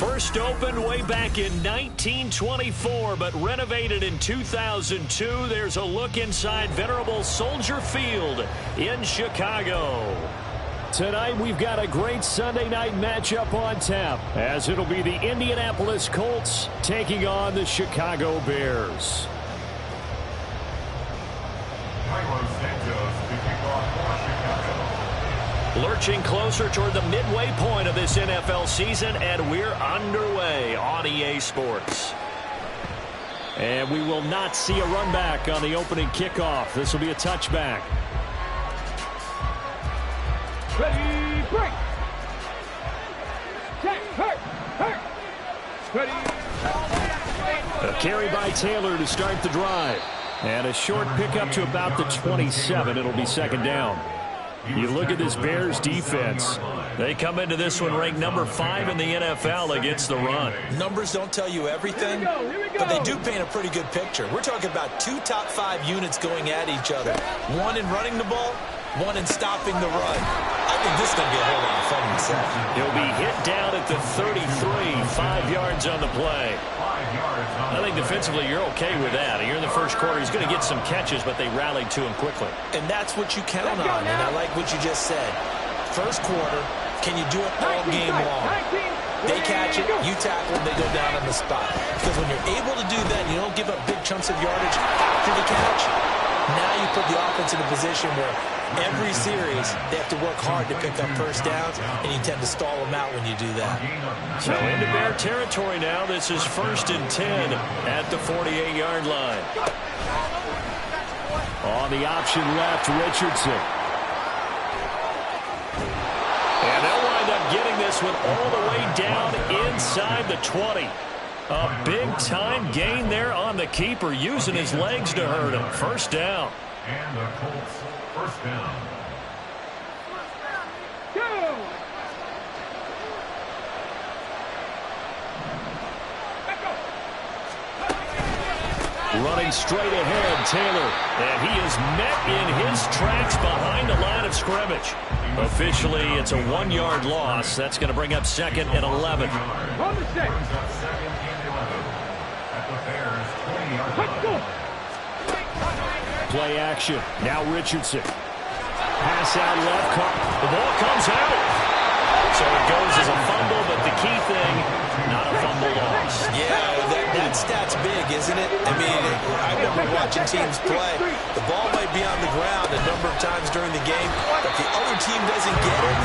First opened way back in 1924, but renovated in 2002. There's a look inside venerable Soldier Field in Chicago. Tonight, we've got a great Sunday night matchup on tap, as it'll be the Indianapolis Colts taking on the Chicago Bears. Lurching closer toward the midway point of this NFL season, and we're underway on EA Sports. And we will not see a run back on the opening kickoff. This will be a touchback. Ready, break. Check, hurt. Ready. A carry by Taylor to start the drive. And a short pickup to about the 27. It'll be second down. You look at this Bears defense. They come into this one ranked number 5 in the NFL against the run. Numbers don't tell you everything, but they do paint a pretty good picture. We're talking about 2 top 5 units going at each other. One in running the ball, one in stopping the run. I think this is going to be a whole lot of fun myself. He'll be hit down at the 33, 5 yards on the play. I think defensively you're okay with that. Here in the first quarter, he's going to get some catches, but they rallied to him quickly. And that's what you count on, and I like what you just said. First quarter, can you do it all game long? They catch it, you tackle them, they go down on the spot. Because when you're able to do that, you don't give up big chunks of yardage after the catch. Now you put the offense in a position where every series they have to work hard to pick up first downs, and you tend to stall them out when you do that. So into Bear territory now. This is 1st and 10 at the 48-yard line. On the option left, Richardson. And they'll wind up getting this one all the way down inside the 20. A big-time gain there on the keeper, using his legs to hurt him. First down. And the Colts, first down. Go! Running straight ahead, Taylor. And he is met in his tracks behind the line of scrimmage. Officially, it's a 1-yard loss. That's going to bring up 2nd and 11. On the set. Play action. Now Richardson. Pass out left. The ball comes out. So it goes as a fumble, but the key thing, not a fumble loss. Yeah, that stat's big, isn't it? I mean, I remember watching teams play. The ball might be on the ground a number of times during the game, but the other team doesn't get it.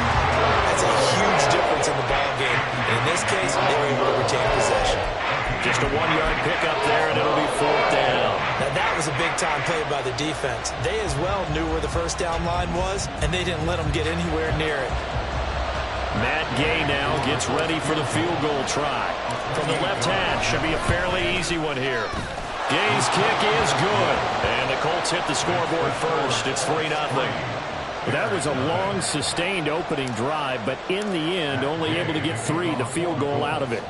That's a huge difference in the ball game. And in this case, they were able to retain possession. Just a 1-yard pickup there, and it'll be 4th down. Now, that was a big-time play by the defense. They as well knew where the first down line was, and they didn't let them get anywhere near it. Matt Gay now gets ready for the field goal try. From the left hash, should be a fairly easy one here. Gay's kick is good, and the Colts hit the scoreboard first. It's 3-0. That was a long, sustained opening drive, but in the end, only able to get 3, the field goal out of it.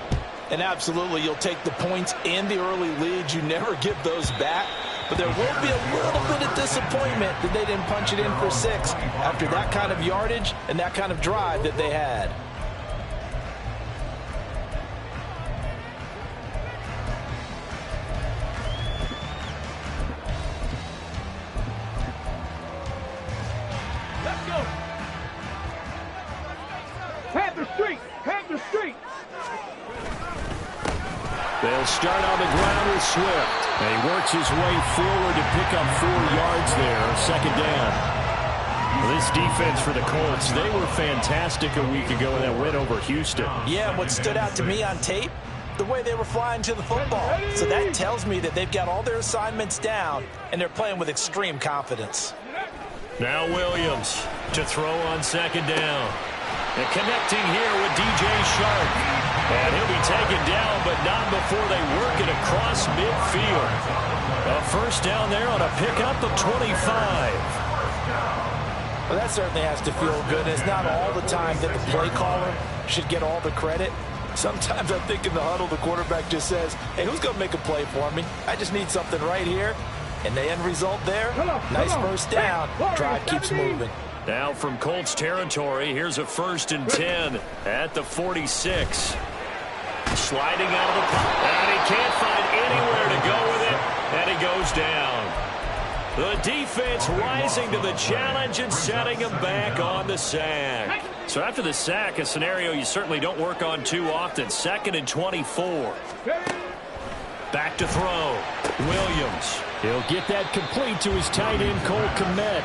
And absolutely, you'll take the points and the early leads. You never give those back. But there will be a little bit of disappointment that they didn't punch it in for 6 after that kind of yardage and that kind of drive that they had. Let's go. Panther Street. They'll start on the ground with Swift. And he works his way forward to pick up 4 yards there, 2nd down. This defense for the Colts, they were fantastic a week ago in that win over Houston. Yeah, what stood out to me on tape, the way they were flying to the football. So that tells me that they've got all their assignments down, and they're playing with extreme confidence. Now Williams to throw on 2nd down. And connecting here with DJ Shark. And he'll be taken down, but not before they work it across midfield. A first down there on a pickup of 25. Well, that certainly has to feel good. It's not all the time that the play caller should get all the credit. Sometimes I think in the huddle, the quarterback just says, hey, who's going to make a play for me? I just need something right here. And the end result there, nice first down. Drive keeps moving. Now from Colts territory, here's a 1st and 10 at the 46. Sliding out of the pocket. And he can't find anywhere to go with it. And he goes down. The defense rising to the challenge and setting him back on the sack. So after the sack, a scenario you certainly don't work on too often. 2nd and 24. Back to throw. Williams. He'll get that complete to his tight end, Cole Kmet.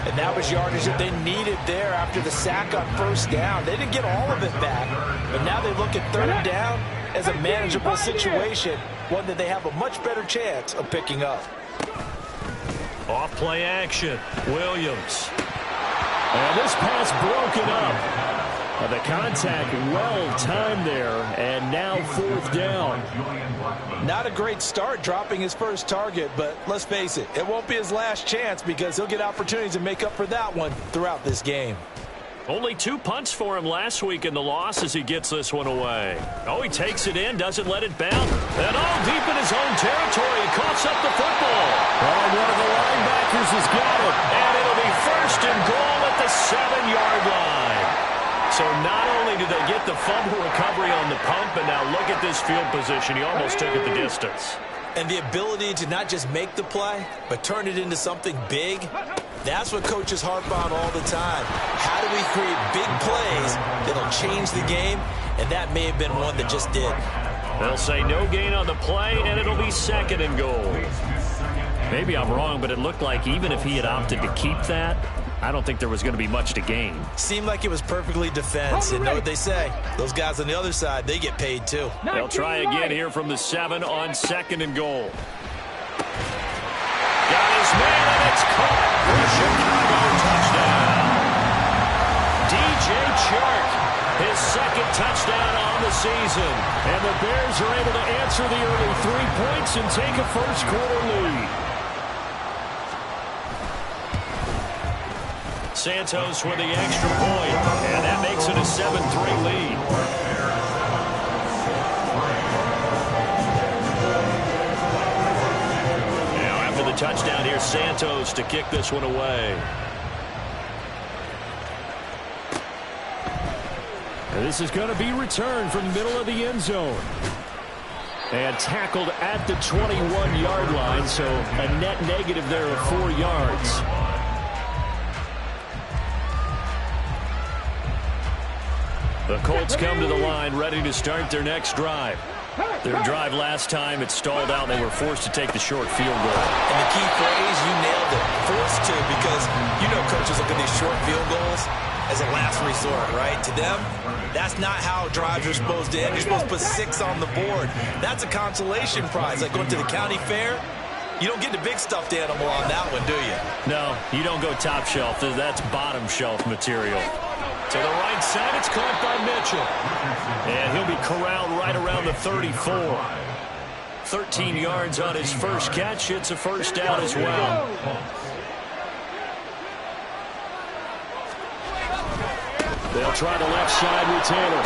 And that was yardage that they needed there after the sack on 1st down. They didn't get all of it back, but now they look at 3rd down as a manageable situation, one that they have a much better chance of picking up. Off play action. Williams. And this pass broken up. The contact well timed there, and now 4th down. Not a great start dropping his first target, but let's face it, it won't be his last chance because he'll get opportunities to make up for that one throughout this game. Only 2 punts for him last week in the loss as he gets this one away. Oh, he takes it in, doesn't let it bounce. And all deep in his own territory, he coughs up the football. And one of the linebackers has got it. And it'll be 1st and goal at the 7-yard line. So not only did they get the fumble recovery on the punt, but now look at this field position. He almost took it the distance. And the ability to not just make the play, but turn it into something big, that's what coaches harp on all the time. How do we create big plays that'll change the game? And that may have been one that just did. They'll say no gain on the play, and it'll be 2nd and goal. Maybe I'm wrong, but it looked like even if he had opted to keep that, I don't think there was going to be much to gain. Seemed like it was perfectly defense. And know what they say? Those guys on the other side, they get paid too. They'll try again here from the 7 on 2nd and goal. Got his man, and it's caught for a Chicago touchdown. DJ Chark, his 2nd touchdown on the season. And the Bears are able to answer the early 3 points and take a first-quarter lead. Santos with the extra point, and that makes it a 7-3 lead. Now after the touchdown, here's Santos to kick this one away. And this is going to be returned from the middle of the end zone. And tackled at the 21-yard line, so a net negative there of 4 yards. The Colts come to the line ready to start their next drive. Their drive last time, it stalled out. They were forced to take the short field goal. And the key phrase, you nailed it, forced to, because you know coaches look at these short field goals as a last resort, right? To them, that's not how drives are supposed to end. You're supposed to put 6 on the board. That's a consolation prize, like going to the county fair. You don't get the big stuffed animal on that one, do you? No, you don't go top shelf. That's bottom shelf material. To the right side, it's caught by Mitchell. And he'll be corralled right around the 34. 13 yards on his first catch. It's a 1st down as well. They'll try the left side with Taylor.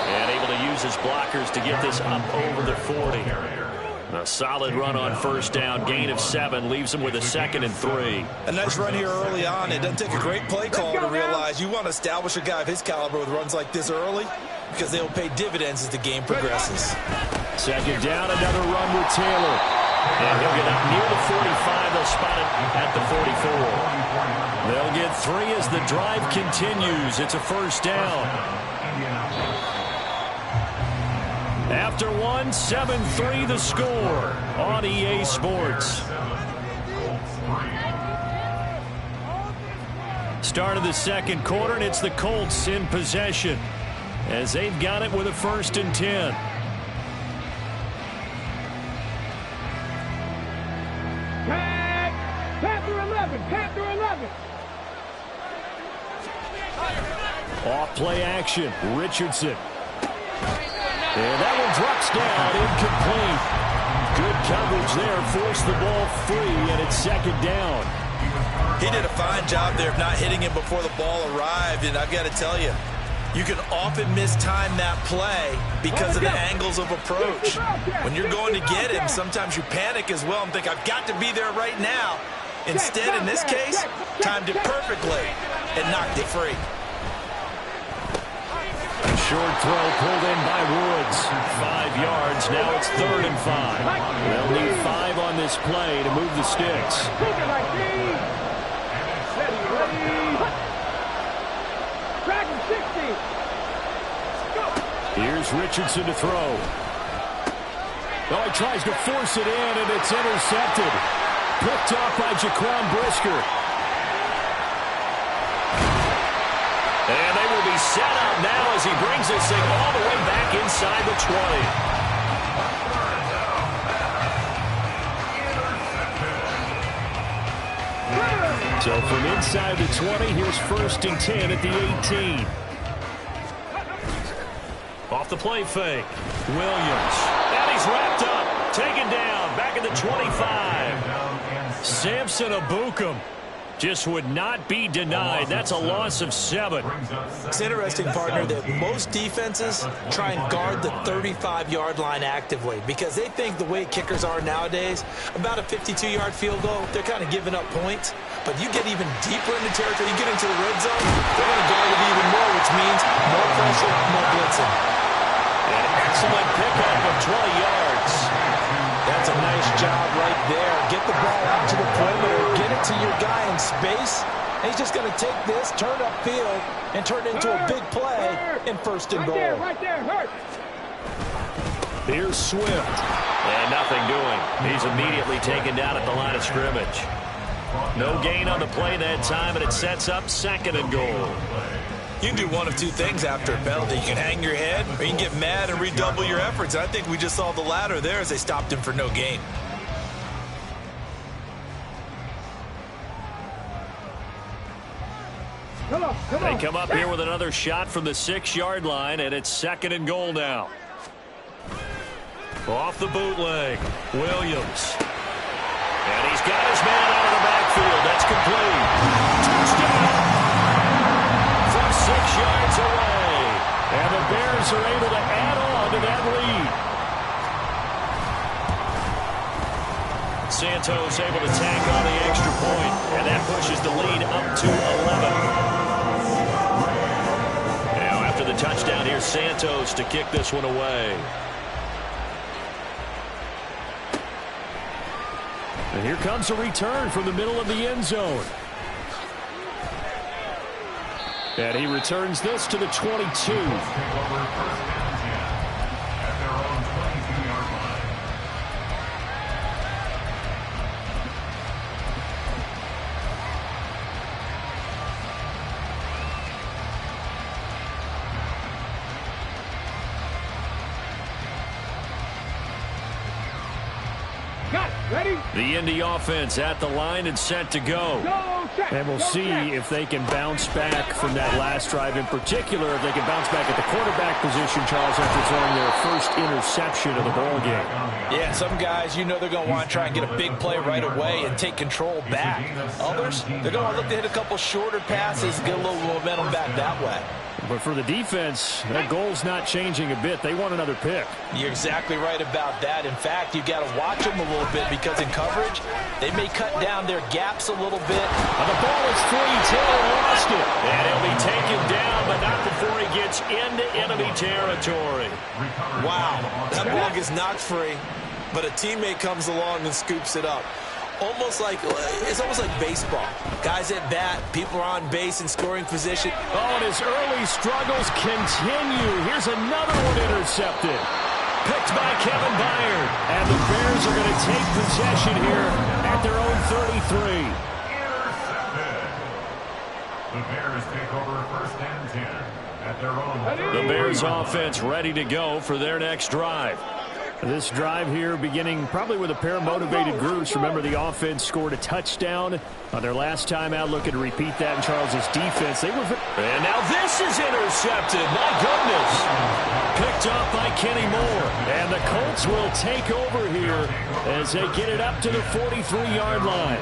And able to use his blockers to get this up over the 40. A solid run on 1st down. Gain of 7 leaves him with a 2nd and 3. A nice run here early on. It doesn't take a great play caller to realize you want to establish a guy of his caliber with runs like this early because they will pay dividends as the game progresses. 2nd down, another run with Taylor. And he'll get up near the 45. They'll spot it at the 44. They'll get 3 as the drive continues. It's a 1st down. After 1, 7-3 the score on EA Sports. Start of the 2nd quarter, and it's the Colts in possession as they've got it with a 1st and 10. Panther 11, Panther 11. Off play action, Richardson. And that one drops down, incomplete. Good coverage there, forced the ball free, and it's 2nd down. He did a fine job there of not hitting him before the ball arrived, and I've got to tell you, you can often mistime that play because of the angles of approach. When you're going to get him, sometimes you panic as well and think, I've got to be there right now. Instead, in this case, timed it perfectly and knocked it free. short throw pulled in by Woods. 5 yards. Now it's 3rd and 5. They'll need 5 on this play to move the sticks. Here's Richardson to throw. Oh, he tries to force it in, and it's intercepted. Picked off by Jaquan Brisker. And they will be set up now as he brings this thing all the way back inside the 20. So from inside the 20, here's 1st and 10 at the 18. Off the play fake. Williams. And he's wrapped up. Taken down. Back at the 25. Samson Abukum just would not be denied. That's a loss of 7. It's interesting, partner, that most defenses try and guard the 35-yard line actively because they think the way kickers are nowadays, about a 52-yard field goal, they're kind of giving up points. But you get even deeper into territory, you get into the red zone, they're going to guard it even more, which means more pressure, more blitzing. An excellent pickup of 20 yards. That's a nice job right there. Get the ball out to the perimeter, get it to your guy in space. And he's just going to take this, turn upfield, and turn it into a big play in 1st and goal. Right there, hurt. Here's Swift. And nothing doing. He's immediately taken down at the line of scrimmage. No gain on the play that time, and it sets up 2nd and goal. You can do one of 2 things after a penalty. You can hang your head, or you can get mad and redouble your efforts. I think we just saw the latter there as they stopped him for no gain. They come up here with another shot from the 6-yard line, and it's 2nd and goal now. Off the bootleg, Williams. And he's got his man out of the backfield. That's complete. Touchdown! From 6 yards away. And the Bears are able to add on to that lead. Santos able to tack on the extra point, and that pushes the lead up to 11. Now after the touchdown, here's Santos to kick this one away. And here comes a return from the middle of the end zone. And he returns this to the 22. The Indy offense at the line and set to go. And we'll see if they can bounce back from that last drive in particular, if they can bounce back at the quarterback position, Charles, after throwing their first interception of the ball game. Yeah, some guys, you know they're going to want to try and get a big play right away and take control back. Others, they're going to look to hit a couple shorter passes, get a little momentum back that way. But for the defense, that goal's not changing a bit. They want another pick. You're exactly right about that. In fact, you've got to watch them a little bit because in coverage, they may cut down their gaps a little bit. And the ball is free. Taylor lost it. And he'll be taken down, but not before he gets into enemy territory. Wow, that ball is not free, but a teammate comes along and scoops it up. It's almost like baseball. Guys at bat, people are on base in scoring position. Oh, and his early struggles continue. Here's another one intercepted. Picked by Kevin Byard. And the Bears are going to take possession here at their own 33. Intercepted. The Bears take over 1st and 10 at their own. The Bears offense ready to go for their next drive. This drive here beginning probably with a pair of motivated groups. Remember, the offense scored a touchdown on their last time out. Looking to repeat that in Charles's defense. And now this is intercepted. My goodness. Picked off by Kenny Moore. And the Colts will take over here as they get it up to the 43-yard line.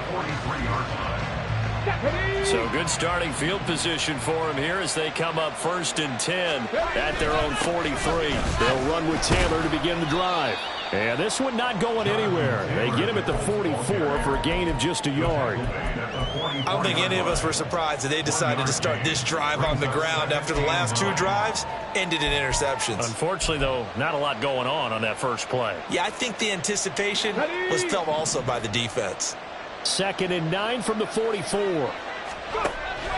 So good starting field position for him here as they come up 1st and 10 at their own 43. They'll run with Taylor to begin the drive. And this one not going anywhere. They get him at the 44 for a gain of just a yard. I don't think any of us were surprised that they decided to start this drive on the ground after the last 2 drives ended in interceptions. Unfortunately, though, not a lot going on that first play. Yeah, I think the anticipation was felt also by the defense. 2nd and 9 from the 44.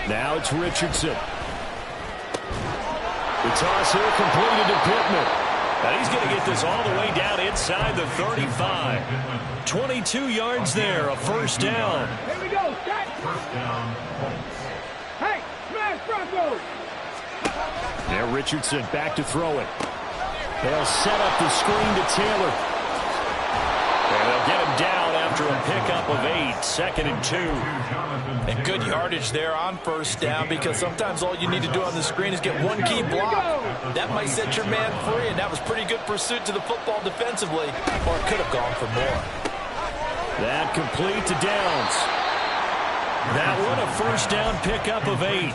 Now it's Richardson. The toss here completed to Pittman. And he's going to get this all the way down inside the 35. 22 yards there, a first down. Here we go, set. First down. Hey, smash Broncos. Now Richardson back to throw it. They'll set up the screen to Taylor. And they'll get him down after a pickup of 8, 2nd and 2. And good yardage there on first down, because sometimes all you need to do on the screen is get one key block. That might set your man free, and that was pretty good pursuit to the football defensively, or it could have gone for more. That complete to Downs. That one a first down pickup of 8.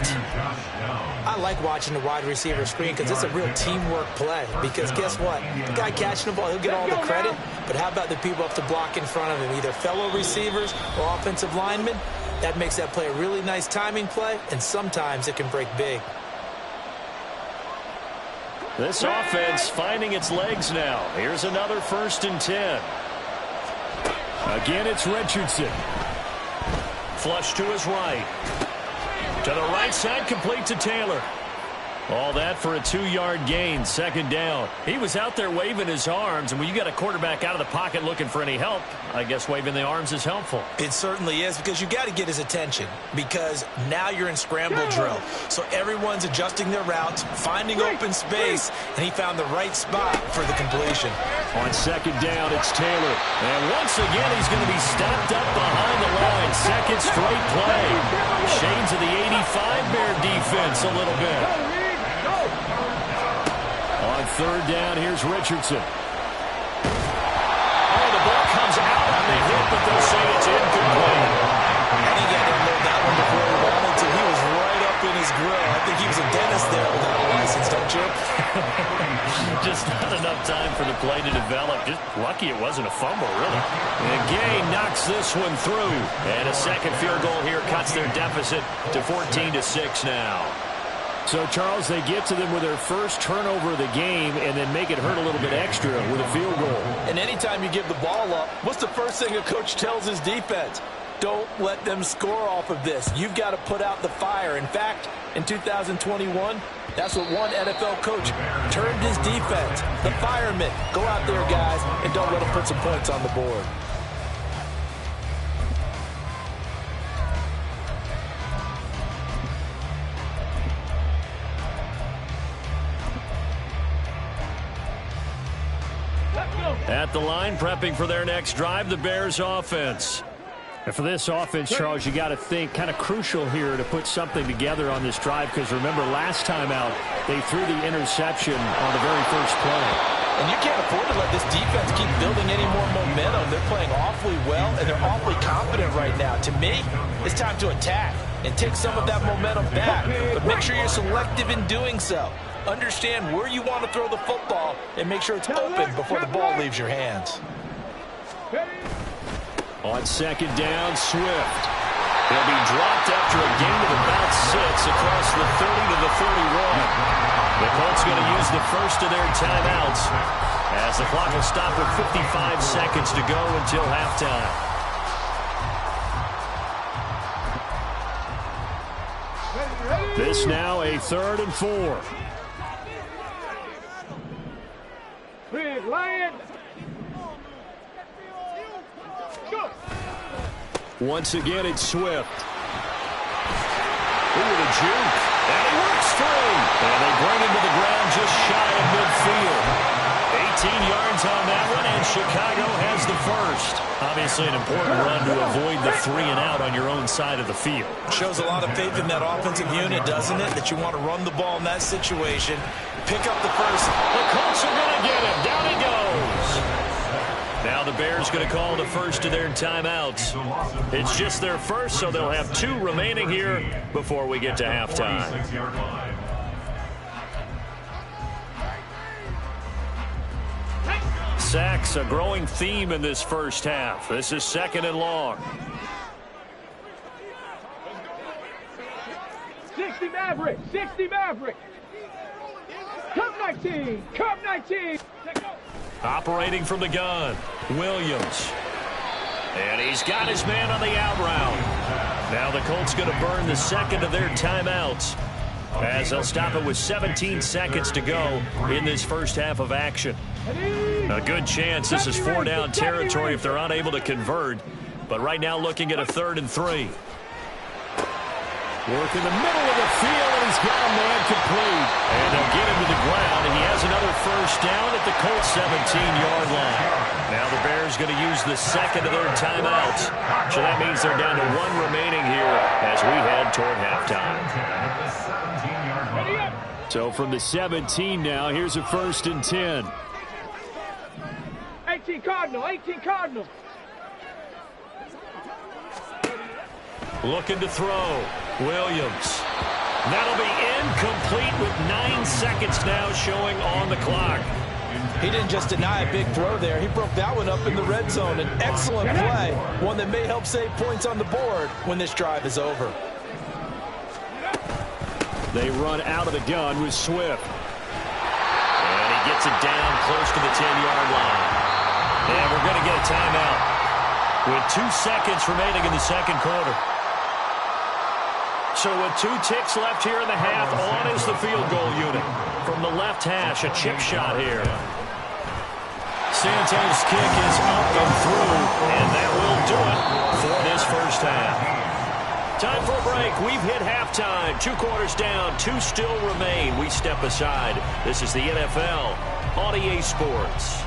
I like watching the wide receiver screen because it's a real teamwork play. Because guess what? The guy catching the ball, he'll get all the credit. But how about the people up to block in front of him, either fellow receivers or offensive linemen? That makes that play a really nice timing play, and sometimes it can break big. This offense finding its legs now. Here's another 1st and 10. Again, it's Richardson. Flush to his right. To the right side, complete to Taylor. All that for a 2-yard gain, 2nd down. He was out there waving his arms, and when you got a quarterback out of the pocket looking for any help, I guess waving the arms is helpful. It certainly is, because you got to get his attention, because now you're in scramble drill. So everyone's adjusting their routes, finding open space, and he found the right spot for the completion. On 2nd down, it's Taylor. And once again, he's going to be stopped up behind the line. 2nd straight play. Shades of the 85 Bear defense a little bit. On 3rd down, here's Richardson. Oh, the ball comes out on the hit, but they'll say it's incomplete. I think he had to unload that one before he wanted to. He was right up in his grill. I think he was a dentist there without a license, don't you? Just not enough time for the play to develop. Just lucky it wasn't a fumble, really. And Gay knocks this one through. And a second field goal here cuts their deficit to 14-6 now. So, Charles, they get to them with their first turnover of the game and then make it hurt a little bit extra with a field goal. And anytime you give the ball up, what's the first thing a coach tells his defense? Don't let them score off of this. You've got to put out the fire. In fact, in 2021, that's what one NFL coach termed his defense. The firemen. Go out there, guys, and don't let them put some points on the board. At the line, prepping for their next drive, the Bears offense. And for this offense, Charles, you got to think kind of crucial here to put something together on this drive, because remember last time out, they threw the interception on the very first play. And you can't afford to let this defense keep building any more momentum. They're playing awfully well, and they're awfully confident right now. To me, it's time to attack and take some of that momentum back. But make sure you're selective in doing so. Understand where you want to throw the football and make sure it's open before the ball leaves your hands. On 2nd down, Swift. He'll be dropped after a gain of about 6 across the 30 to the 31. The Colts going to use the first of their timeouts as the clock will stop with 55 seconds to go until halftime. This now a 3rd and 4. Big Lion. Go. Once again, it's Swift. Ooh, the juke. And he works through. And they bring him to the ground just shy of midfield. 18 yards on that one, and Chicago has the first. Obviously an important run to avoid the 3-and-out on your own side of the field. Shows a lot of faith in that offensive unit, doesn't it? That you want to run the ball in that situation. Pick up the first. The Colts are going to get him. Down he goes. Now the Bears going to call the first of their timeouts. It's just their first, so they'll have 2 remaining here before we get to halftime. Sacks, a growing theme in this first half. This is 2nd and long. 60 Maverick, 60 Maverick. Come 19, come 19. Operating from the gun, Williams. And he's got his man on the out route. Now the Colts going to burn the second of their timeouts as they'll stop it with 17 seconds to go in this first half of action. A good chance this is 4-down territory if they're unable to convert. But right now looking at a 3rd and 3. Work in the middle of the field, and he's got a man complete. And they'll get him to the ground, and he has another first down at the Colts 17-yard line. Now the Bears going to use the second of their timeouts. So that means they're down to 1 remaining here as we head toward halftime. So from the 17 now, here's a 1st and 10. 18 Cardinal, 18 Cardinal. Looking to throw. Williams. That'll be incomplete with 9 seconds now showing on the clock. He didn't just deny a big throw there. He broke that one up in the red zone. An excellent play. One that may help save points on the board when this drive is over. They run out of the gun with Swift. And he gets it down close to the 10-yard line. And we're going to get a timeout with 2 seconds remaining in the second quarter. So with 2 ticks left here in the half, on is the field goal unit. From the left hash, a chip shot here. Santos' kick is up and through, and that will do it for this first half. Time for a break. We've hit halftime. 2 quarters down, 2 still remain. We step aside. This is the NFL on EA Sports.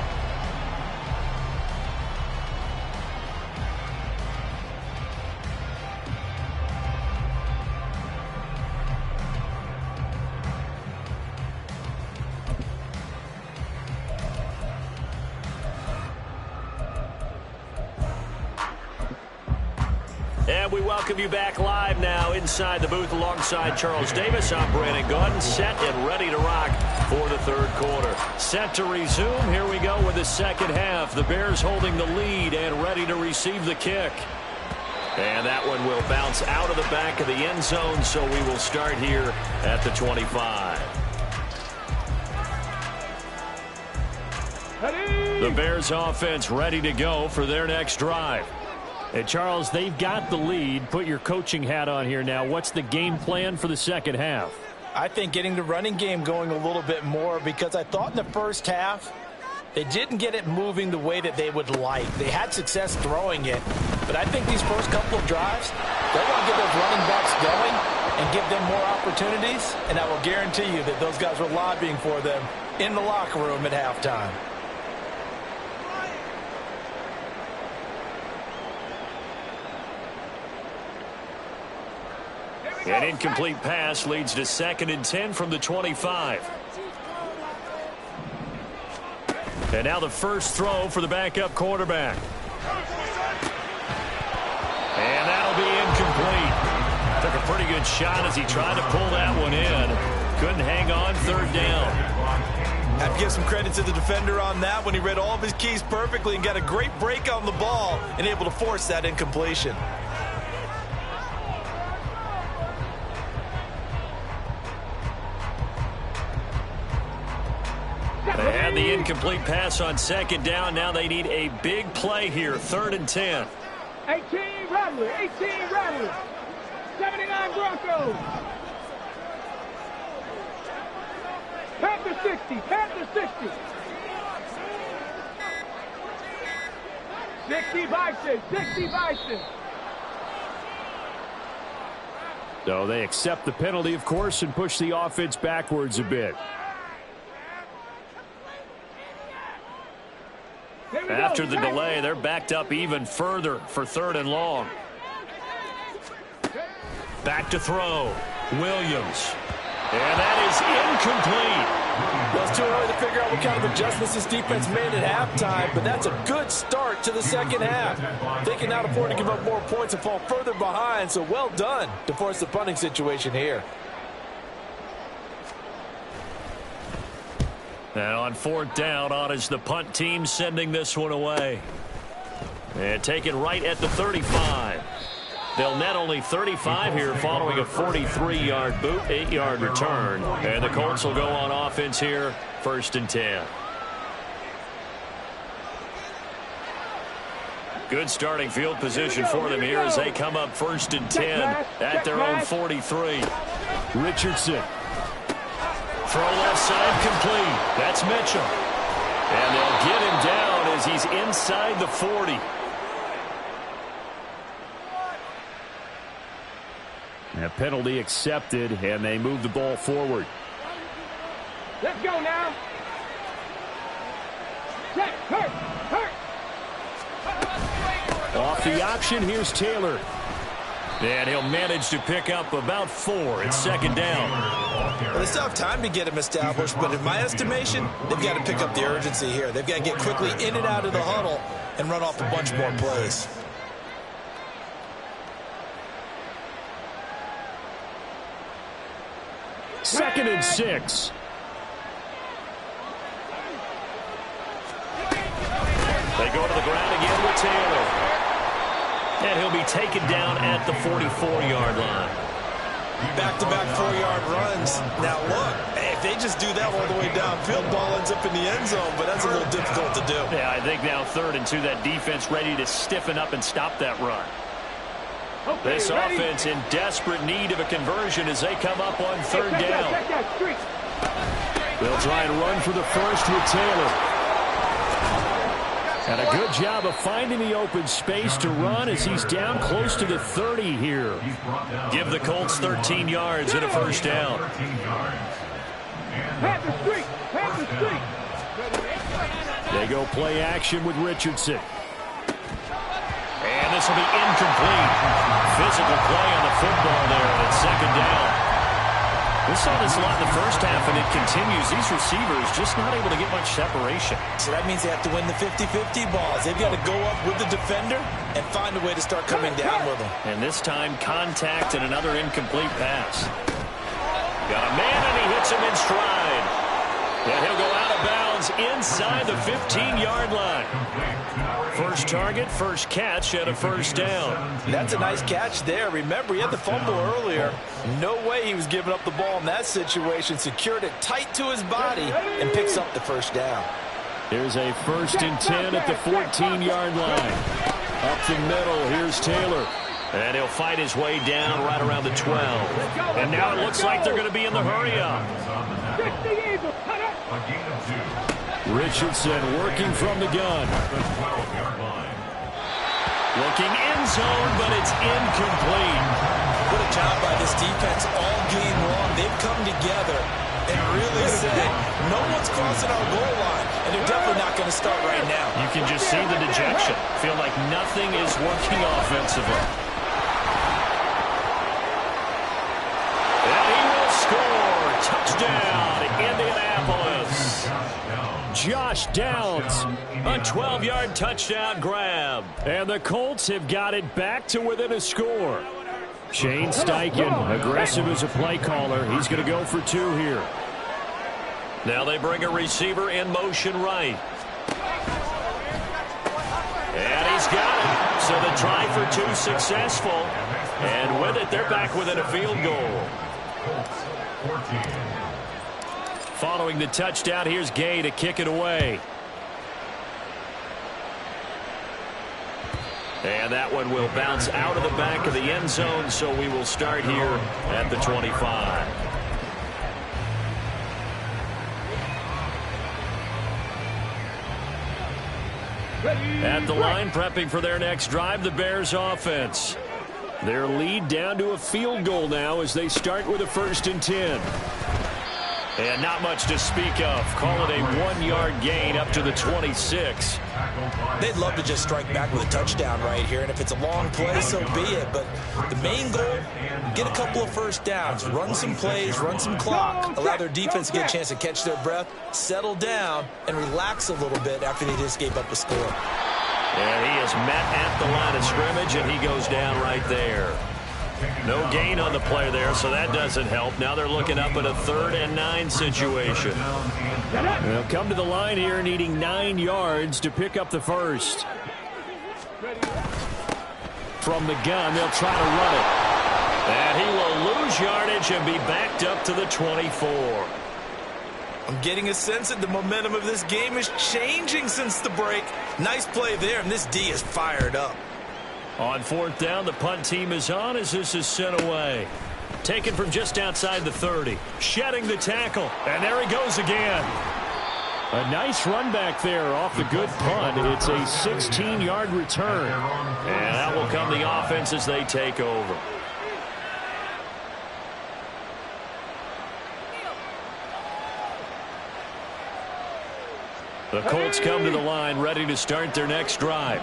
And we welcome you back live now inside the booth alongside Charles Davis. I'm Brandon Gaudin, set and ready to rock for the third quarter. Set to resume. Here we go with the second half. The Bears holding the lead and ready to receive the kick. And that one will bounce out of the back of the end zone, so we will start here at the 25. The Bears offense ready to go for their next drive. And Charles, they've got the lead. Put your coaching hat on here now. What's the game plan for the second half? I think getting the running game going a little bit more, because I thought in the first half they didn't get it moving the way that they would like. They had success throwing it, but I think these first couple of drives, they want to get those running backs going and give them more opportunities, and I will guarantee you that those guys were lobbying for them in the locker room at halftime. An incomplete pass leads to 2nd and 10 from the 25. And now the first throw for the backup quarterback. And that'll be incomplete. Took a pretty good shot as he tried to pull that one in. Couldn't hang on, 3rd down. Have to give some credit to the defender on that when he read all of his keys perfectly and got a great break on the ball and able to force that incompletion. They had the incomplete pass on 2nd down. Now they need a big play here. 3rd and 10. 18 Rattler, 18 Rattler. 79 Broncos. Panther 60, Panther 60. 60 Bison, 60 Bison. So they accept the penalty, of course, and push the offense backwards a bit. After the delay, they're backed up even further for 3rd and long. Back to throw. Williams. And that is incomplete. Well, it's too early to figure out what kind of adjustments this defense made at halftime, but that's a good start to the second half. They can now afford to give up more points and fall further behind, so well done to force the punting situation here. And on fourth down, on is the punt team sending this one away. And taken right at the 35. They'll net only 35 here following a 43-yard boot, 8-yard return. And the Colts will go on offense here, 1st and 10. Good starting field position for them here as they come up 1st and 10 at their own 43. Richardson. Throw left side complete. That's Mitchell. And they'll get him down as he's inside the 40. A penalty accepted, and they move the ball forward. Let's go now. Set, hurt. Off the option, here's Taylor. And he'll manage to pick up about 4 at 2nd down. Well, they still have time to get him established, but in my estimation, they've got to pick up the urgency here. They've got to get quickly in and out of the huddle and run off a bunch more plays. Second and 6. They go to the ground again with Taylor. And he'll be taken down at the 44-yard line. Back-to-back 4-yard runs. Now, look, if they just do that all the way downfield, ball ends up in the end zone, but that's a little difficult to do. Yeah, I think now 3rd and 2, that defense ready to stiffen up and stop that run. Okay, This ready? offense in desperate need of a conversion as they come up on 3rd down. Take that streak. They'll try and run for the first with Taylor. And a good job of finding the open space to run as he's down close to the 30 here. Give the Colts 13 yards and a 1st down. Pat the streak. They go play action with Richardson. And this will be incomplete. Physical play on the football there at 2nd down. We saw this a lot in the first half, and it continues. These receivers just not able to get much separation. So that means they have to win the 50-50 balls. They've got to go up with the defender and find a way to start coming down with them. And this time, contact and another incomplete pass. Got a man, and he hits him in stride. And he'll go out of bounds inside the 15-yard line. First target, first catch, and a 1st down. That's a nice catch there. Remember, he had the fumble earlier. No way he was giving up the ball in that situation. Secured it tight to his body and picks up the 1st down. Here's a 1st and 10 at the 14-yard line. Up the middle, here's Taylor. And he'll fight his way down right around the 12. And now it looks like they're going to be in the hurry-up. Richardson working from the gun. Looking end zone, but it's incomplete. What a job by this defense all game long. They've come together and really said, no one's crossing our goal line, and they're definitely not going to start right now. You can just see the dejection. Feel like nothing is working offensively. And he will score. Touchdown, Indianapolis. Josh Downs, A 12-yard touchdown grab. and the Colts have got it back to within a score. Shane Steichen, aggressive as a play caller. He's going to go for 2 here. Now they bring a receiver in motion right. And he's got it. So the try for 2 successful. And with it, they're back within a field goal. Following the touchdown, here's Gay to kick it away. And that one will bounce out of the back of the end zone, so we will start here at the 25. At the line, prepping for their next drive, the Bears offense. Their lead down to a field goal now as they start with a 1st and 10. And not much to speak of. Call it a 1-yard gain up to the 26. They'd love to just strike back with a touchdown right here, and if it's a long play, so be it. But the main goal, get a couple of first downs, run some plays, run some clock, allow their defense to get a chance to catch their breath, settle down, and relax a little bit after they just gave up a score. And he is met at the line of scrimmage, and he goes down right there. No gain on the play there, so that doesn't help. Now they're looking up at a 3rd and 9 situation. They'll come to the line here needing 9 yards to pick up the first. From the gun, they'll try to run it. And he will lose yardage and be backed up to the 24. I'm getting a sense that the momentum of this game is changing since the break. Nice play there, and this D is fired up. On 4th down, the punt team is on as this is sent away. Taken from just outside the 30. Shedding the tackle. And there he goes again. A nice run back there off the good punt. It's a 16-yard return. And out will come the offense as they take over. The Colts come to the line ready to start their next drive.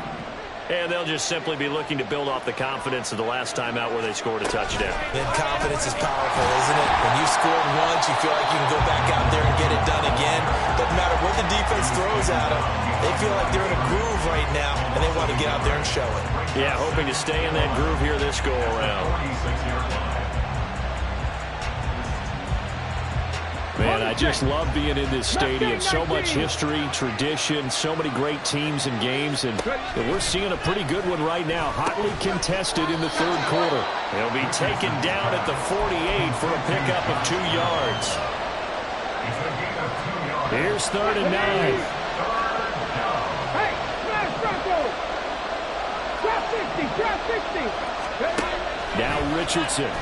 And they'll just simply be looking to build off the confidence of the last time out where they scored a touchdown. Then confidence is powerful, isn't it? When you scored once, you feel like you can go back out there and get it done again. Doesn't matter what the defense throws at them. They feel like they're in a groove right now, and they want to get out there and show it. Yeah, hoping to stay in that groove here this go-around. Man, I just love being in this stadium. So much history, tradition, so many great teams and games, and we're seeing a pretty good one right now. Hotly contested in the 3rd quarter. He'll be taken down at the 48 for a pickup of 2 yards. Here's 3rd and 9. Hey, smash Bronco! Drop 60, drop 60! Now Richardson.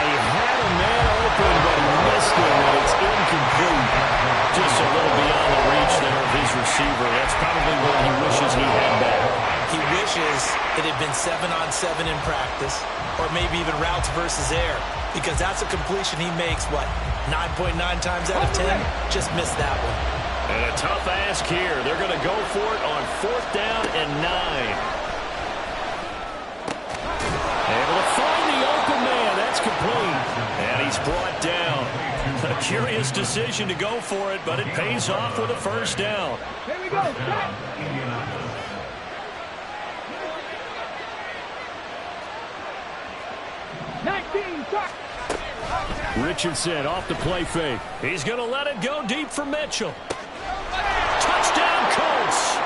He had a man open, but he missed him, and it's incomplete. Just a little beyond the reach there of his receiver. That's probably what he wishes he had back. He wishes it had been 7-on-7 in practice, or maybe even routes versus air, because that's a completion he makes, 9.9 times out of 10? Just missed that one. And a tough ask here. They're going to go for it on 4th down and 9. Able to find the open man. That's complete. And he's brought down. A curious decision to go for it, but it pays off with a 1st down. Here we go. Stop. Richardson off the play fake. He's going to let it go deep for Mitchell. Touchdown, Colts.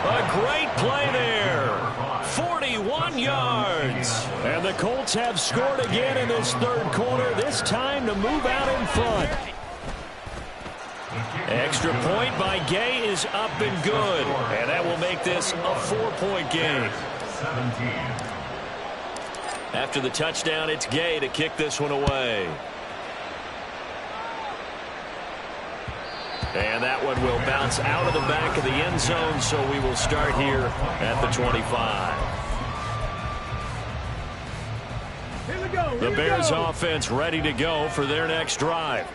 A great play there. 41 yards. And the Colts have scored again in this 3rd quarter, this time to move out in front. Extra point by Gay is up and good. And that will make this a 4-point game. After the touchdown, it's Gay to kick this one away. And that one will bounce out of the back of the end zone, so we will start here at the 25. The Bears offense ready to go for their next drive.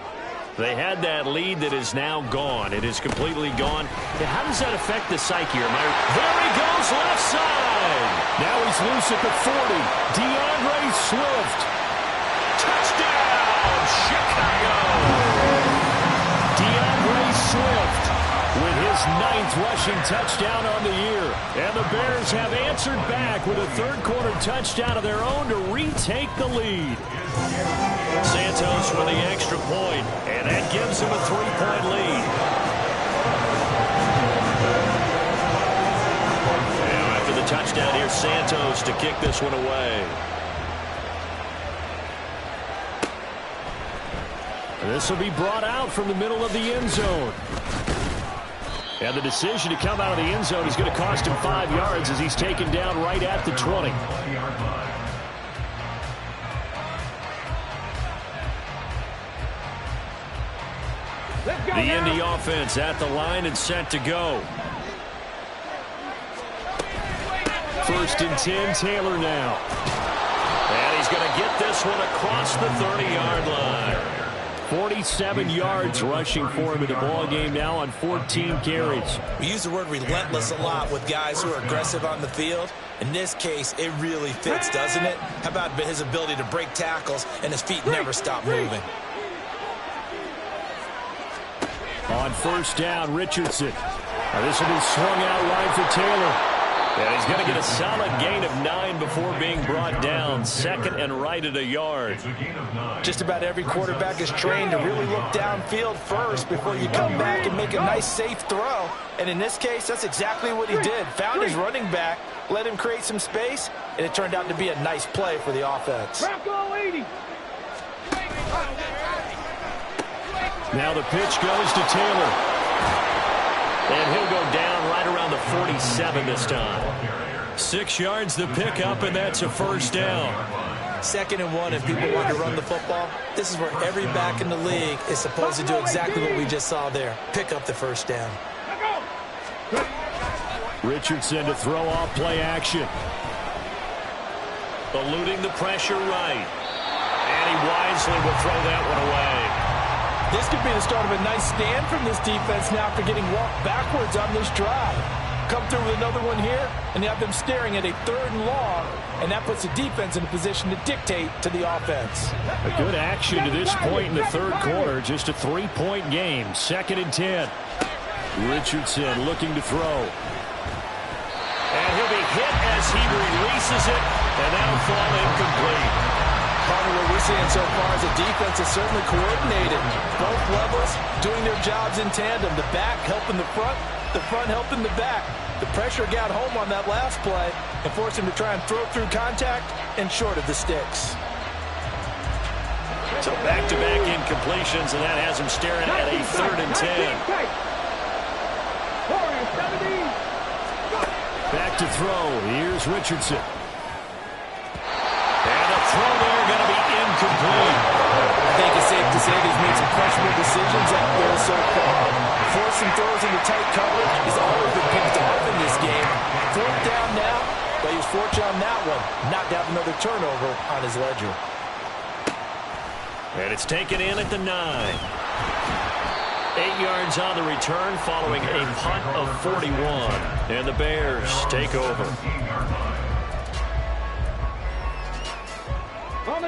They had that lead that is now gone. It is completely gone. How does that affect the psyche here? There he goes, left side. Now he's loose at the 40. DeAndre Swift. Touchdown, Chicago. DeAndre Swift with his 9th rushing touchdown on the year. And the Bears have answered back with a 3rd quarter touchdown of their own to retake the lead. Santos for the extra point, and that gives him a 3-point lead. Now after the touchdown, here's Santos to kick this one away. This will be brought out from the middle of the end zone. And the decision to come out of the end zone is going to cost him 5 yards as he's taken down right at the 20. The Indy offense at the line and set to go. 1st and 10, Taylor now. And he's going to get this one across the 30-yard line. 47 yards rushing for him in the ball game now on 14 carries. We use the word relentless a lot with guys who are aggressive on the field. In this case, it really fits, doesn't it? How about his ability to break tackles and his feet never stop moving? On first down, Richardson. Now this will be swung out wide for Taylor. And he's going to get a solid gain of 9 before being brought down. Second and right at a yard. Just about every quarterback is trained to really look downfield first before you come back and make a nice, safe throw. And in this case, that's exactly what he did. Found his running back, let him create some space, and it turned out to be a nice play for the offense. Now the pitch goes to Taylor. And he'll go down right around the 47 this time. 6 yards the pickup, and that's a first down. 2nd and 1, if people want to run the football, this is where every back in the league is supposed to do exactly what we just saw there. Pick up the first down. Richardson to throw off play action. Eluding the pressure right. And he wisely will throw that one away. This could be the start of a nice stand from this defense now for getting walked backwards on this drive. Come through with another one here, and you have them staring at a 3rd and long, and that puts the defense in a position to dictate to the offense. A good action to this point in the 3rd quarter. Just a 3-point game. 2nd and 10. Richardson looking to throw. And he'll be hit as he releases it, and that'll fall incomplete. Part of what we're seeing so far is the defense is certainly coordinated. Both levels doing their jobs in tandem. The back helping the front helping the back. The pressure got home on that last play and forced him to try and throw through contact and short of the sticks. So back-to-back incompletions, and that has him staring at a 3rd and 10. Back to throw. Here's Richardson. Throw there going to be incomplete. I think it's safe to say he's made some questionable decisions out there so far. Forcing throws into tight coverage has always been picked off in this game. 4th down now, but he was fortunate on that one. Not to have another turnover on his ledger. And it's taken in at the 9. 8 yards on the return following a punt of 41. And the Bears take over.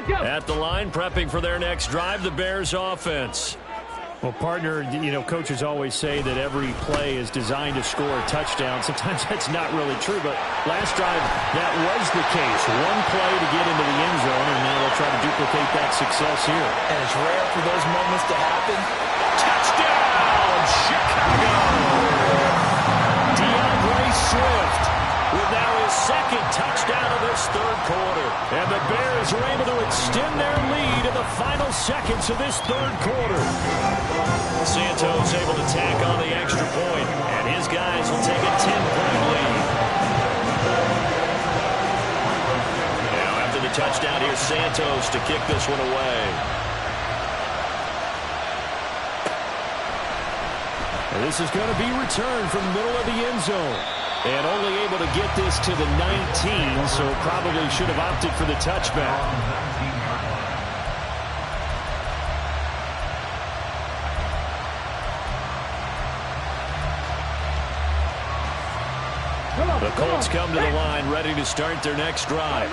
At the line, prepping for their next drive, the Bears offense. Well, partner, you know, coaches always say that every play is designed to score a touchdown. Sometimes that's not really true, but last drive, that was the case. One play to get into the end zone, and now they'll try to duplicate that success here. And it's rare for those moments to happen. Touchdown, Chicago! DeAndre Swift with now his 2nd touchdown of this 3rd quarter. And the Bears are able to extend their lead in the final seconds of this 3rd quarter. Santos able to tack on the extra point, and his guys will take a 10-point lead. Now after the touchdown, here's Santos to kick this one away. And this is going to be returned from the middle of the end zone. And only able to get this to the 19, so probably should have opted for the touchback. The Colts come to the line ready to start their next drive.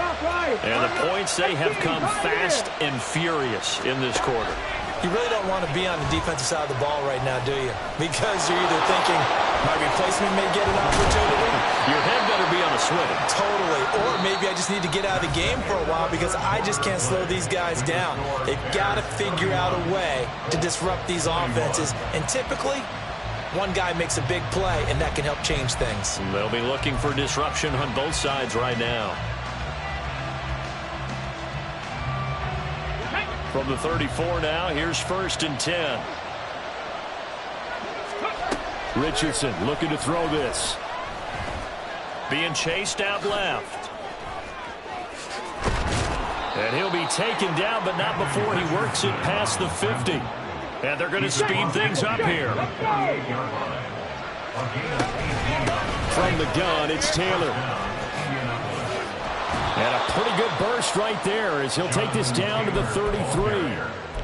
And the points, they have come fast and furious in this quarter. You really don't want to be on the defensive side of the ball right now, do you? Because you're either thinking, my replacement may get an opportunity. Your head better be on a swivel. Totally. Or maybe I just need to get out of the game for a while because I just can't slow these guys down. They've got to figure out a way to disrupt these offenses. And typically, one guy makes a big play, and that can help change things. They'll be looking for disruption on both sides right now. From the 34 now, here's 1st and 10. Richardson looking to throw this. Being chased out left. And he'll be taken down, but not before he works it past the 50. And they're going to speed things up here. From the gun, it's Taylor. And a pretty good burst right there as he'll take this down to the 33.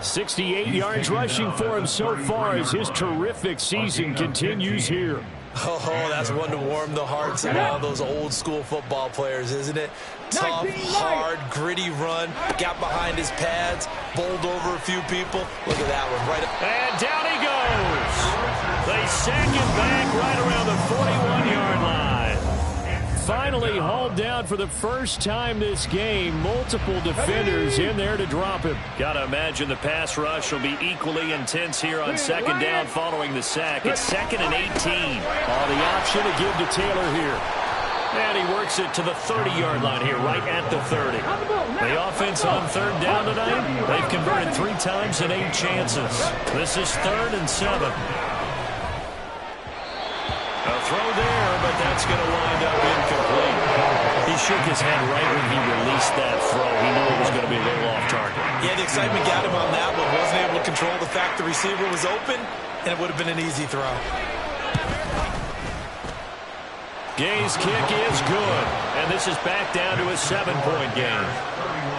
68 yards rushing for him so far as his terrific season continues here. Oh, that's one to warm the hearts of all those old-school football players, isn't it? Tough, hard, gritty run. Got behind his pads, bowled over a few people. Look at that one. Right up. And down he goes. They sack him back right around the 41-yard line. Finally hauled down for the first time this game. Multiple defenders in there to drop him. Gotta imagine the pass rush will be equally intense here on second down following the sack. It's 2nd and 18. The option to give to Taylor here. And he works it to the 30-yard line here, right at the 30. The offense on third down tonight, they've converted 3 times in 8 chances. This is 3rd and 7. A throw there, but that's going to wind up incomplete. He shook his head right when he released that throw. He knew it was going to be a little off target. Yeah, the excitement got him on that one. Wasn't able to control the fact the receiver was open, and it would have been an easy throw. Gay's kick is good, and this is back down to a 7-point game.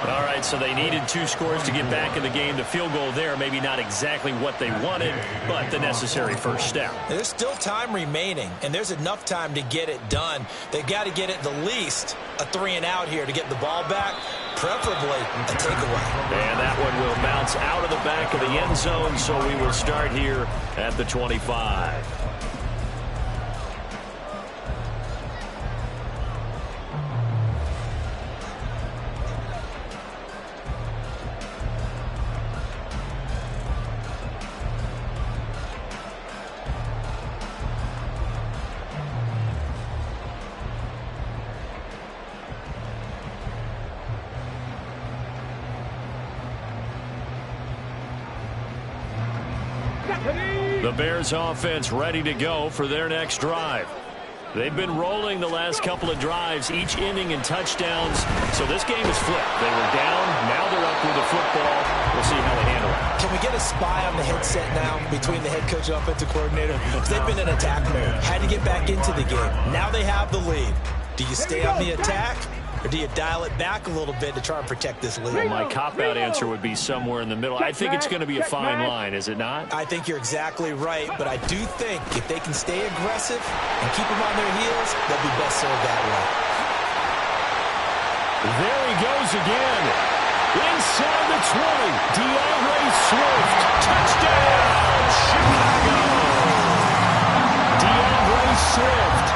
All right, so they needed 2 scores to get back in the game. The field goal there, maybe not exactly what they wanted, but the necessary first step. There's still time remaining, and there's enough time to get it done. They've got to get at the least a 3-and-out here to get the ball back, preferably a takeaway. And that one will bounce out of the back of the end zone, so we will start here at the 25. The Bears offense ready to go for their next drive. They've been rolling the last couple of drives, each inning in touchdowns. So this game is flipped. They were down, now they're up with the football. We'll see how they handle it. Can we get a spy on the headset now between the head coach and offensive coordinator? Because they've been in attack mode. Had to get back into the game. Now they have the lead. Do you stay on the attack? Or do you dial it back a little bit to try and protect this lead? Well, my cop-out answer would be somewhere in the middle. I think it's going to be a fine line, is it not? I think you're exactly right, but I do think if they can stay aggressive and keep them on their heels, they'll be best served that way. There he goes again. Inside the 20. DeAndre Swift. Touchdown, Chicago. DeAndre Swift.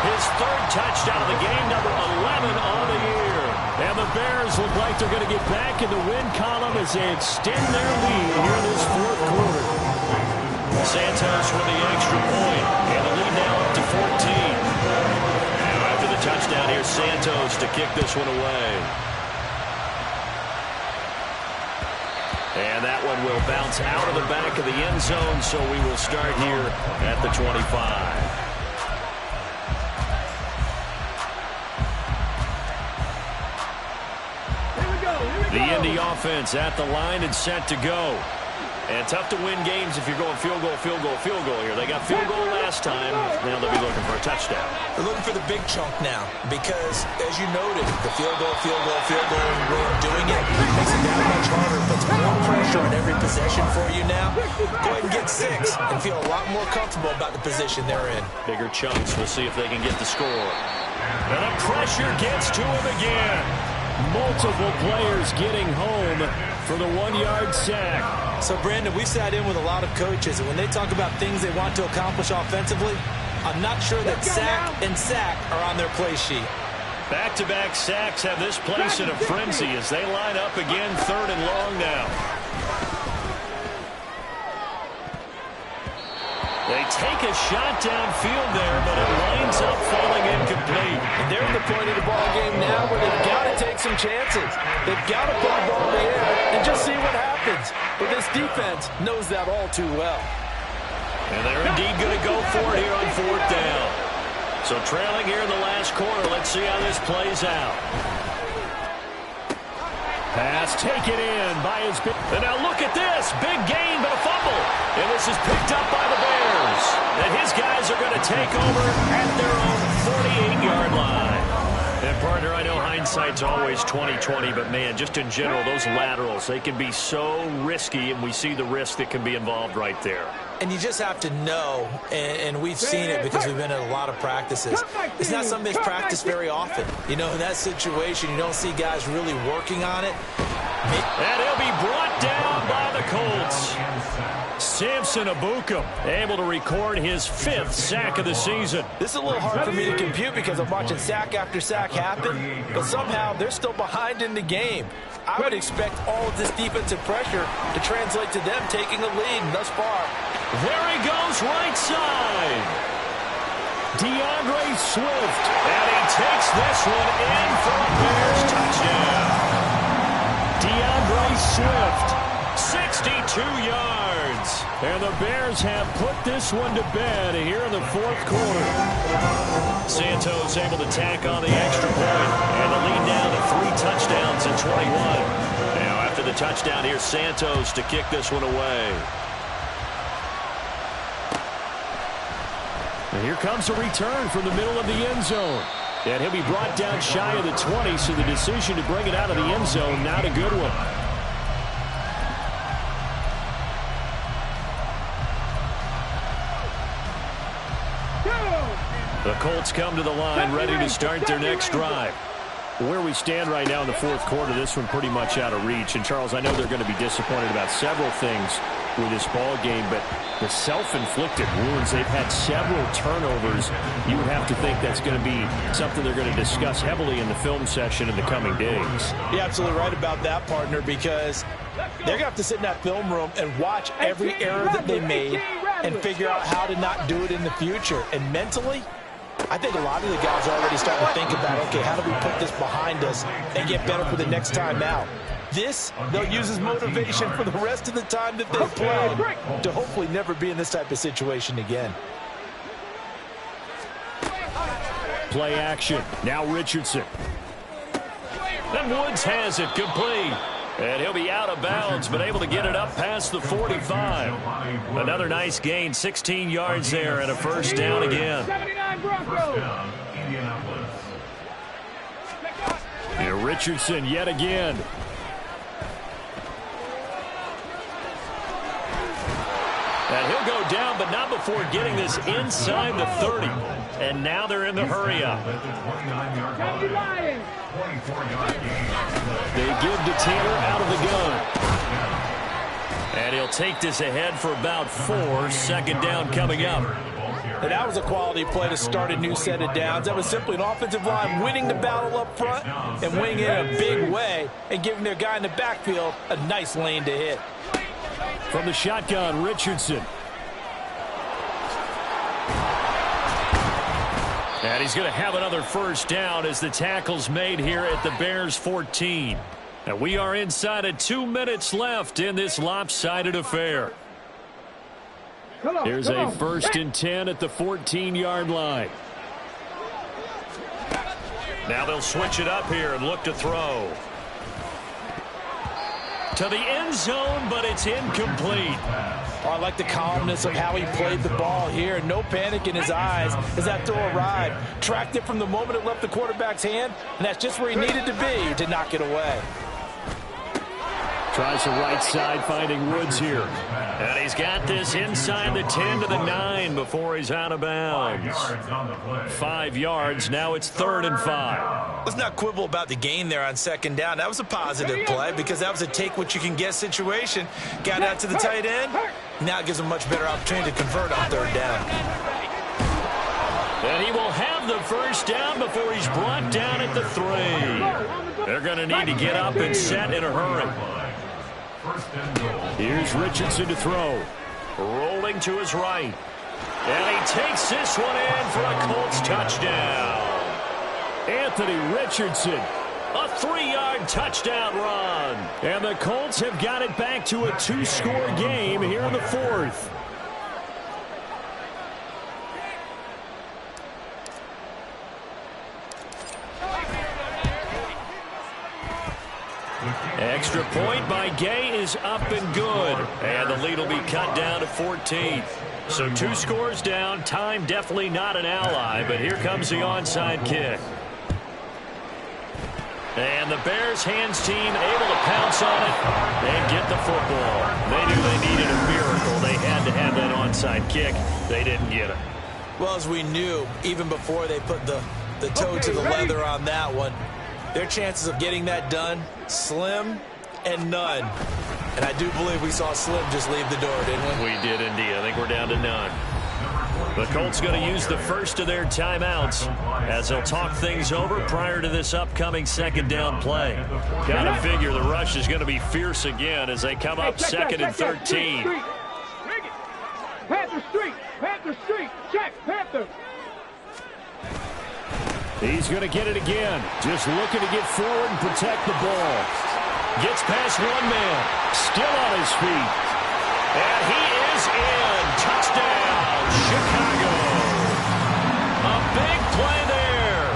His 3rd touchdown of the game, number 11 on the year. And the Bears look like they're going to get back in the win column as they extend their lead here in this 4th quarter. Santos with the extra point, and the lead now up to 14. And after the touchdown, here's Santos to kick this one away. And that one will bounce out of the back of the end zone, so we will start here at the 25. The Indy offense at the line and set to go. And tough to win games if you're going field goal, field goal, field goal here. They got field goal last time. Now they'll be looking for a touchdown. They're looking for the big chunk now because, as you noted, the field goal way of doing it makes it that much harder, puts more pressure on every possession for you now. Go ahead and get 6 and feel a lot more comfortable about the position they're in. Bigger chunks. We'll see if they can get the score. And the pressure gets to him again. Multiple players getting home for the 1-yard sack. So, Brandon, we sat in with a lot of coaches, and when they talk about things they want to accomplish offensively, I'm not sure that sack and sack are on their play sheet. Back-to-back sacks have this place in a frenzy as they line up again, 3rd and long now. They take a shot downfield there, but it lines up falling incomplete. And they're at the point of the ball game now where they've got to take some chances. They've got to put the ball in the air and just see what happens. But this defense knows that all too well. And they're indeed going to go for it here on 4th down. So trailing here in the last quarter, let's see how this plays out. Pass taken in by his big. And now look at this. Big gain, but a fumble. And this is picked up by the Bears. And his guys are going to take over at their own 48-yard line. And, partner, I know hindsight's always 20/20, but, man, just in general, those laterals, they can be so risky, and we see the risk that can be involved right there. And you just have to know, and we've seen it because we've been in a lot of practices. It's not something that's practiced very often. You know, in that situation, you don't see guys really working on it. And he'll be brought down by the Colts. Samson Ebukam able to record his 5th sack of the season. This is a little hard for me to compute because I'm watching sack after sack happen, but somehow they're still behind in the game. I would expect all of this defensive pressure to translate to them taking a lead thus far. There he goes, right side. DeAndre Swift. And he takes this one in for a Bears touchdown. DeAndre Swift, 62 yards. And the Bears have put this one to bed here in the 4th quarter. Santos able to tack on the extra point. And the lead down to 3 touchdowns in 21. Now after the touchdown, here's Santos to kick this one away. And here comes a return from the middle of the end zone. And he'll be brought down shy of the 20, so the decision to bring it out of the end zone, not a good one. The Colts come to the line, ready to start their next drive. Where we stand right now in the 4th quarter, this one pretty much out of reach. And, Charles, I know they're going to be disappointed about several things with this ball game, but the self-inflicted wounds, they've had several turnovers. You would have to think that's going to be something they're going to discuss heavily in the film session in the coming days. You're absolutely right about that, partner, because they're going to have to sit in that film room and watch every error that they made and figure out how to not do it in the future. And mentally, I think a lot of the guys are already starting to think about, okay, how do we put this behind us and get better for the next time out? This, they'll use as motivation for the rest of the time that they've played to hopefully never be in this type of situation again. Play action. Now Richardson. And Woods has it complete. And he'll be out of bounds, but able to get it up past the 45. Another nice gain, 16 yards there, and a first down again. 79 Broncos. And Richardson yet again. And he'll go down, but not before getting this inside the 30. And now they're in the hurry-up. They give to Taylor out of the gun. And he'll take this ahead for about 4. 2nd down coming up. And that was a quality play to start a new set of downs. That was simply an offensive line winning the battle up front and winning it in a big way and giving their guy in the backfield a nice lane to hit. From the shotgun, Richardson. And he's going to have another first down as the tackle's made here at the Bears 14. And we are inside of 2 minutes left in this lopsided affair. Here's a 1st and 10 at the 14-yard line. Now they'll switch it up here and look to throw. To the end zone, but it's incomplete. Oh, I like the calmness of how he played the ball here. No panic in his eyes as that throw arrived. Tracked it from the moment it left the quarterback's hand, and that's just where he needed to be to knock it away. Tries the right side, finding Woods here. And he's got this inside the 10 to the 9 before he's out of bounds. 5 yards. Now it's 3rd and 5. Let's not quibble about the gain there on 2nd down. That was a positive play because that was a take-what-you-can-get situation. Got out to the tight end. Now it gives him a much better opportunity to convert on 3rd down. And he will have the first down before he's brought down at the 3. They're going to need to get up and set in a hurry. Here's Richardson to throw. Rolling to his right. And he takes this one in for a Colts touchdown. Anthony Richardson, a 3-yard touchdown run. And the Colts have got it back to a 2-score game here in the 4th. Extra point by Gay is up and good. And the lead will be cut down to 14. So 2 scores down. Time definitely not an ally. But here comes the onside kick. And the Bears hands team able to pounce on it and get the football. They knew they needed a miracle. They had to have that onside kick. They didn't get it. Well, as we knew, even before they put the toe to the leather on that one, their chances of getting that done, slim and none. And I do believe we saw Slim just leave the door, didn't we? We did indeed. I think we're down to none. The Colts going to use the first of their timeouts as they'll talk things over prior to this upcoming second down play. Got to figure the rush is going to be fierce again as they come up second and 13. Panther Street, Panther Street, check, Panther. He's going to get it again. Just looking to get forward and protect the ball. Gets past one man. Still on his feet. And he is in. Touchdown, Chicago. A big play there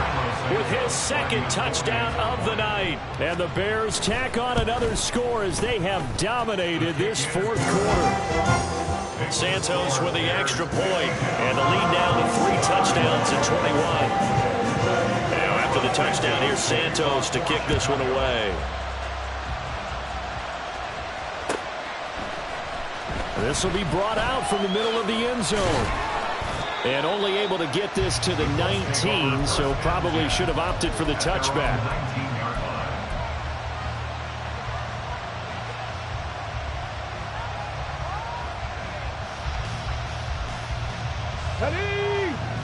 with his second touchdown of the night. And the Bears tack on another score as they have dominated this fourth quarter. Santos with the extra point, and the lead now to 3 touchdowns at 21. Now after the touchdown, here's Santos to kick this one away. This will be brought out from the middle of the end zone. And only able to get this to the 19, so probably should have opted for the touchback.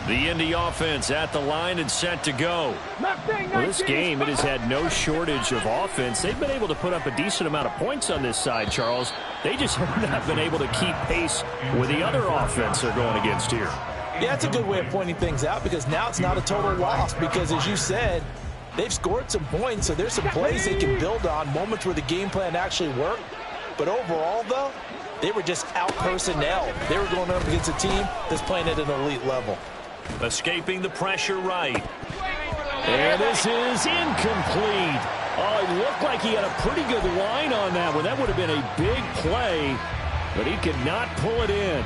The Indy offense at the line and set to go. Well, this game, it has had no shortage of offense. They've been able to put up a decent amount of points on this side, Charles. They just have not been able to keep pace with the other offense they're going against here. Yeah, that's a good way of pointing things out because now it's not a total loss because, as you said, they've scored some points, so there's some plays they can build on, moments where the game plan actually worked. But overall, though, they were just out-personnel. They were going up against a team that's playing at an elite level. Escaping the pressure right. And this is incomplete. Oh, it looked like he had a pretty good line on that one. That would have been a big play, but he could not pull it in.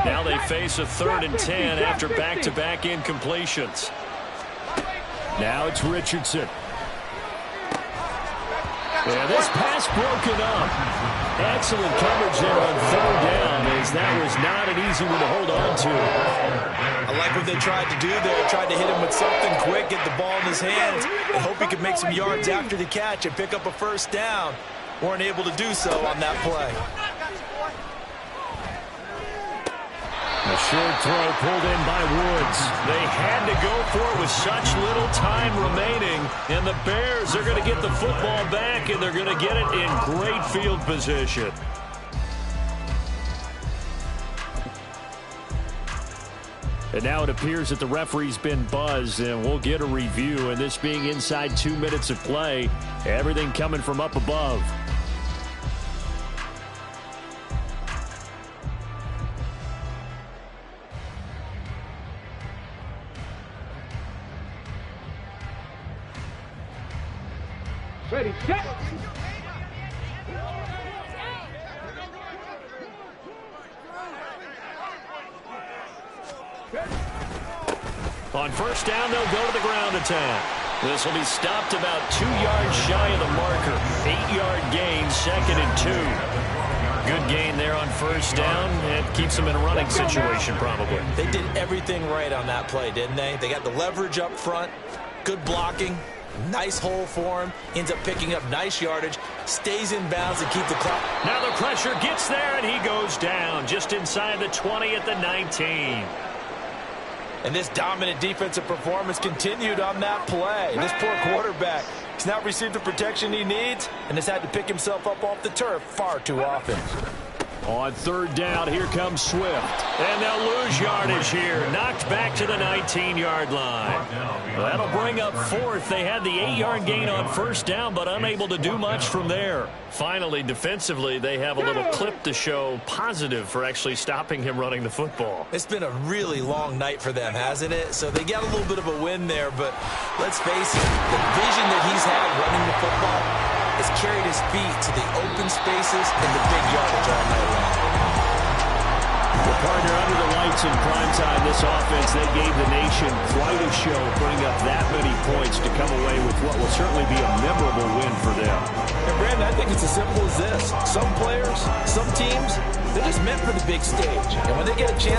Now they face a 3rd and 10 after back-to-back incompletions. Now it's Richardson. Yeah, this pass broken up. Excellent coverage there on 3rd down as that was not an easy one to hold on to. I like what they tried to do there. Tried to hit him with something quick, get the ball in his hands, and hope he could make some yards after the catch and pick up a 1st down. Weren't able to do so on that play. A short throw pulled in by Woods. They had to go for it with such little time remaining. And the Bears are going to get the football back, and they're going to get it in great field position. And now it appears that the referee's been buzzed, and we'll get a review. And this being inside 2 minutes of play, everything coming from up above. Ready, set. On 1st down, they'll go to the ground attack. This will be stopped about 2 yards shy of the marker. 8-yard gain, 2nd and 2. Good gain there on 1st down. It keeps them in a running situation probably. They did everything right on that play, didn't they? They got the leverage up front, good blocking, nice hole for him, ends up picking up nice yardage, stays in bounds and keep the clock. Now the pressure gets there, and he goes down just inside the 20 at the 19. And this dominant defensive performance continued on that play. This poor quarterback has not received the protection he needs and has had to pick himself up off the turf far too often. On 3rd down, here comes Swift. And they'll lose yardage here. Knocked back to the 19-yard line. That'll bring up 4th. They had the 8-yard gain on 1st down, but unable to do much from there. Finally, defensively, they have a little clip to show positive for actually stopping him running the football. It's been a really long night for them, hasn't it? So they got a little bit of a win there, but let's face it, the vision that he's had running the football has carried his feet to the open spaces and the big yardage all night long. The partner under the lights in primetime, this offense, they gave the nation quite a show, putting up that many points to come away with what will certainly be a memorable win for them. And Brandon, I think it's as simple as this. Some players, some teams, they're just meant for the big stage. And when they get a chance